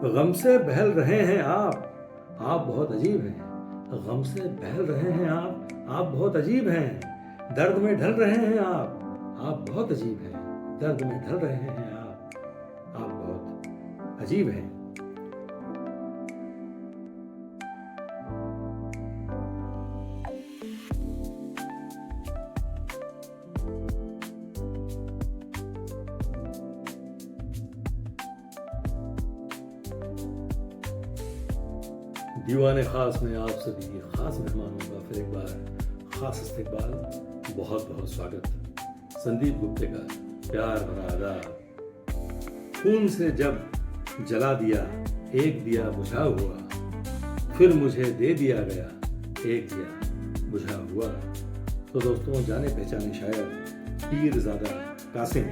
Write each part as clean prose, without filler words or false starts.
गम से बहल रहे हैं आप बहुत अजीब हैं। गम से बहल रहे हैं आप बहुत अजीब हैं। दर्द में ढल रहे हैं आप बहुत अजीब हैं। दर्द में ढल रहे हैं आप बहुत अजीब हैं। दीवाने खास में आप सभी खास मेहमानों का फिर एक बार खास इस्तकबाल, बहुत बहुत स्वागत। संदीप गुप्ते का प्यार भरा आदाब। खून से जब जला दिया एक दिया बुझा हुआ, फिर मुझे दे दिया गया एक दिया बुझा हुआ। तो दोस्तों, जाने पहचाने शायर पीरज़ादा कासिम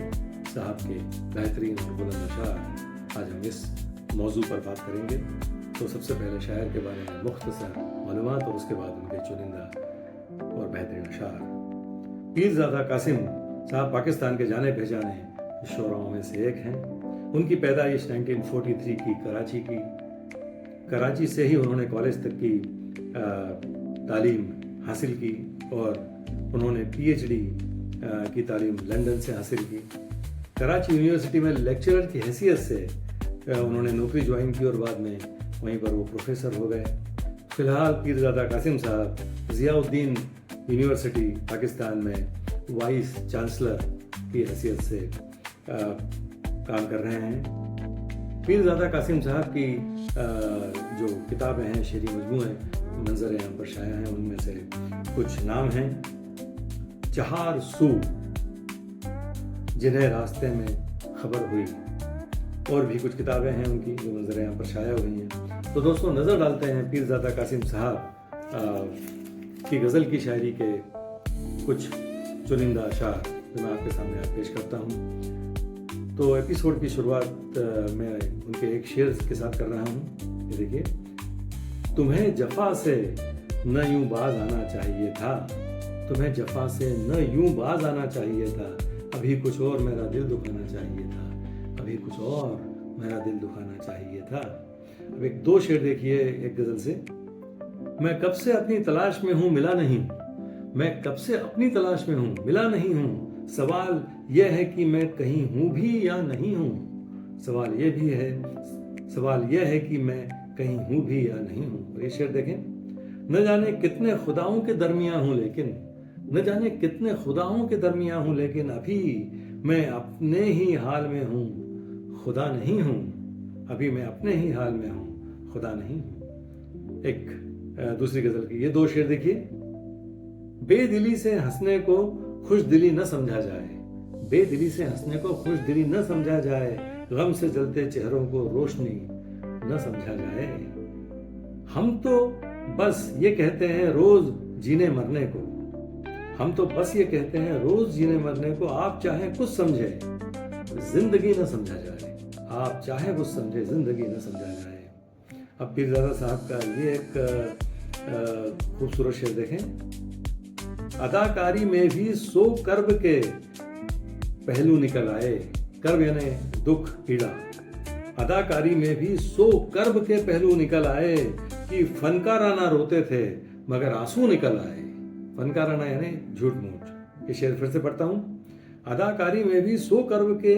साहब के बेहतरीन और बुलंद अशार आज हम इस मौजू पर बात करेंगे। तो सबसे पहले शायर के बारे में मुख्तसर मालूमात और उसके बाद उनके चुनिंदा और बेहतरीन अशार। पीरज़ादा कासिम साहब पाकिस्तान के जाने पहचाने शोराओं में से एक हैं। उनकी पैदाइश 1943 की कराची से ही उन्होंने कॉलेज तक की तालीम हासिल की और उन्होंने PhD की तालीम लंदन से हासिल की। कराची यूनिवर्सिटी में लेक्चरर की हैसियत से उन्होंने नौकरी ज्वाइन की और बाद में वहीं पर वो प्रोफेसर हो गए। फ़िलहाल पीरज़ादा कासिम साहब ज़ियाउद्दीन यूनिवर्सिटी पाकिस्तान में वाइस चांसलर की हैसियत से काम कर रहे हैं। पीरज़ादा कासिम साहब की जो किताबें हैं, शेरी मजमूए मंजर आम पर शाया हैं, उनमें से कुछ नाम हैं। चहार सू, जिन्हें रास्ते में खबर हुई, और भी कुछ किताबें हैं उनकी जो मंजर आम पर शाया हुई हैं। तो दोस्तों, नज़र डालते हैं पीरज़ादा कासिम साहब की गज़ल की शायरी के कुछ चुनिंदा अशार जो मैं आपके सामने आज पेश करता हूँ। तो एपिसोड की शुरुआत मैं उनके एक शेर के साथ कर रहा हूँ। ये देखिए, तुम्हें जफ़ा से न यूं बाज आना चाहिए था, तुम्हें जफ़ा से न यूं बाज आना चाहिए था, अभी कुछ और मेरा दिल दुखाना चाहिए था, अभी कुछ और मेरा दिल दुखाना चाहिए था। अब एक दो शेर देखिए एक गज़ल से। मैं कब से अपनी तलाश में हूँ मिला नहीं, मैं कब से अपनी तलाश में हूँ मिला नहीं हूँ, सवाल यह है कि मैं कहीं हूँ भी या नहीं हूँ, सवाल यह है कि मैं कहीं हूँ भी या नहीं हूँ। और ये शेर देखें, न जाने कितने खुदाओं के दरमियाँ हूँ लेकिन, न जाने कितने खुदाओं के दरमियाँ हूँ लेकिन अभी मैं अपने ही हाल में हूँ, खुदा नहीं हूँ, अभी मैं अपने ही हाल में हूँ, खुदा नहीं हूँ। एक दूसरी गजल की ये दो शेर देखिए। बेदिली से हंसने को खुश दिली न समझा जाए, बेदिली से हंसने को खुश दिली न समझा जाए, गम से जलते चेहरों को रोशनी न समझा जाए। हम तो बस ये कहते हैं रोज जीने मरने को, हम तो बस ये कहते हैं रोज जीने मरने को, आप चाहे कुछ समझे जिंदगी न समझा जाए, आप चाहे कुछ समझे जिंदगी न समझा जाए। अब पीरज़ादा साहब का ये एक खूबसूरत शेर देखें। अदाकारी में भी 100 कर्ब के पहलू निकल आए, कर्ब यानी दुख पीड़ा, अदाकारी में भी 100 कर्ब के पहलू निकल आए, कि फनकाराना रोते थे मगर आंसू निकल आए। फनकाराना यानी झूठ मूठ। ये शेर फिर से पढ़ता हूँ। अदाकारी में भी 100 कर्ब के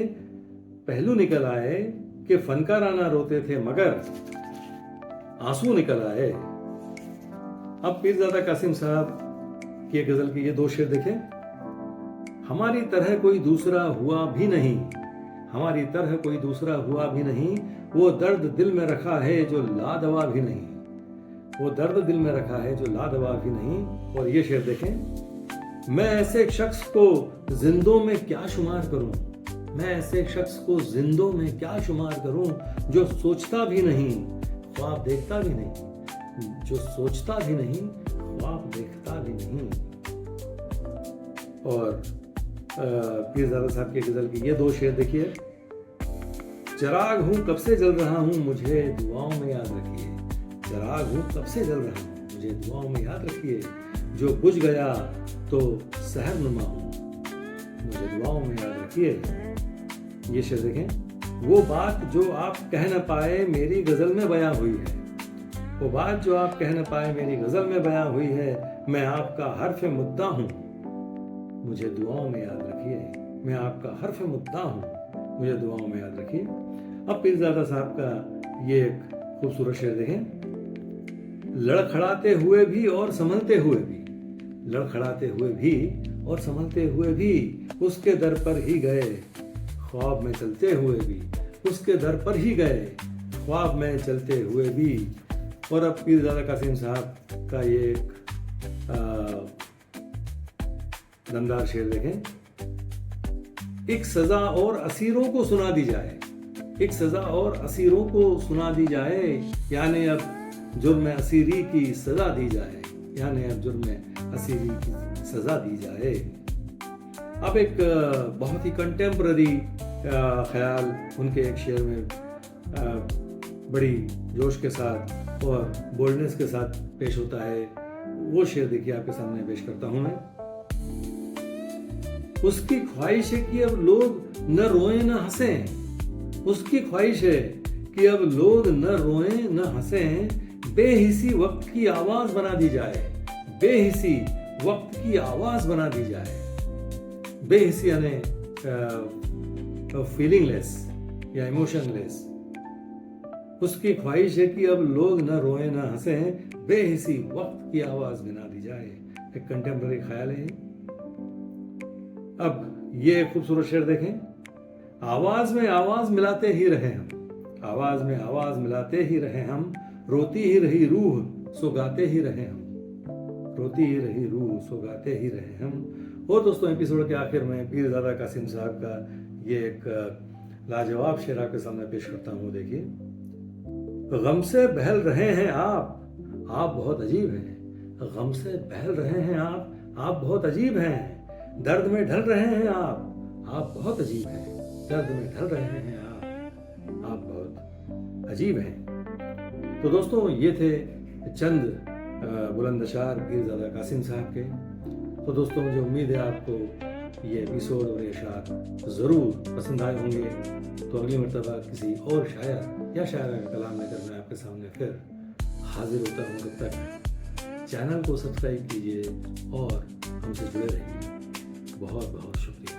पहलू निकल आए, कि फनकाराना रोते थे मगर आंसू निकल आए। अब पीरज़ादा कासिम साहब की एक गजल की ये दो शेर देखें। हमारी तरह कोई दूसरा हुआ भी नहीं, हमारी तरह कोई दूसरा हुआ भी नहीं, वो दर्द दिल में रखा है जो लादवा भी नहीं, वो दर्द दिल में रखा है जो लादवा भी नहीं। और ये शेर देखें। मैं ऐसे शख्स को जिंदों में क्या शुमार करूं, मैं ऐसे शख्स को जिंदों में क्या शुमार करूं, जो सोचता भी नहीं ख्वाब देखता भी नहीं, जो सोचता भी नहीं ख्वाब देखता भी नहीं। और पीरज़ादा साहब की गजल की ये दो शेर देखिए। चिराग हूं कब से जल रहा हूं, मुझे दुआओं में याद रखिए, चिराग हूं कब से जल रहा हूं, मुझे दुआओं में याद रखिए, जो बुझ गया तो सहर नुमा हूं, मुझे दुआओं में याद रखिए। ये शेर देखें। वो बात जो आप कह न पाए मेरी गज़ल में बयां हुई है। वो बात जो आप कह न पाए मेरी गज़ल में बयां हुई है। मैं आपका हर्फ मुद्दा हूँ, मुझे दुआओं में याद रखिए। मैं आपका हर्फ मुद्दा हूँ, मुझे दुआओं में याद रखिए। अब पीरज़ादा साहब का ये एक खूबसूरत शेर देखें। लड़खड़ाते हुए भी और संभलते हुए भी, लड़खड़ाते हुए भी और संभलते हुए भी उसके दर पर ही गए। ख्वाब में चलते हुए भी उसके दर पर ही गए, ख्वाब में चलते हुए भी। और अब पीरज़ादा कासिम साहब का ये एक दमदार शेर देखें। एक सजा और असीरों को सुना दी जाए, एक सजा और असीरों को सुना दी जाए, यानी अब जुर्म असीरी की सजा दी जाए, यानी अब जुर्म असीरी की सजा दी जाए। अब एक बहुत ही कंटेम्प्ररी ख्याल उनके एक शेर में बड़ी जोश के साथ और बोल्डनेस के साथ पेश होता है। वो शेर देखिए आपके सामने पेश करता हूं मैं। उसकी ख्वाहिश है कि अब लोग न रोएं न हंसें, उसकी ख्वाहिश है कि अब लोग न रोएं न हंसें, बेहिसी वक्त की आवाज बना दी जाए, बेहिसी वक्त की आवाज बना दी जाए। बेहिसी यानी फीलिंगलेस या इमोशनलेस। उसकी ख्वाहिश है कि अब लोग न रोएं न हंसें, बेहिसी वक्त की आवाज बना दी जाए। एक कंटेम्प्ररी ख्याल है। अब ये खूबसूरत शेर देखें। आवाज में आवाज मिलाते ही रहे हम, आवाज में आवाज मिलाते ही रहे हम, रोती ही रही रूह सो गाते ही रहे हम, रोती ही रही रूह सो गाते ही रहे हम। और दोस्तों एपिसोड के आखिर में पीरज़ादा कासिम साहब का ये एक लाजवाब शेर आपके सामने पेश करता हूँ। देखिए। गम से बहल रहे हैं आप बहुत अजीब हैं। गम से बहल रहे हैं आप बहुत अजीब हैं। दर्द में ढल रहे हैं आप बहुत अजीब हैं। दर्द में ढल रहे हैं आप बहुत अजीब हैं। तो दोस्तों ये थे चंद बुलंद अशार पीरज़ादा कासिम साहब के। तो दोस्तों मुझे उम्मीद है आपको ये एपिसोड और ये अशार ज़रूर पसंद आए होंगे। तो अगली मरतबा किसी और शायर या शायरा का कलाम लेकर मैं आपके सामने फिर हाजिर होता हूँ। तब तक चैनल को सब्सक्राइब कीजिए और हमसे जुड़े रहिए। बहुत बहुत शुक्रिया।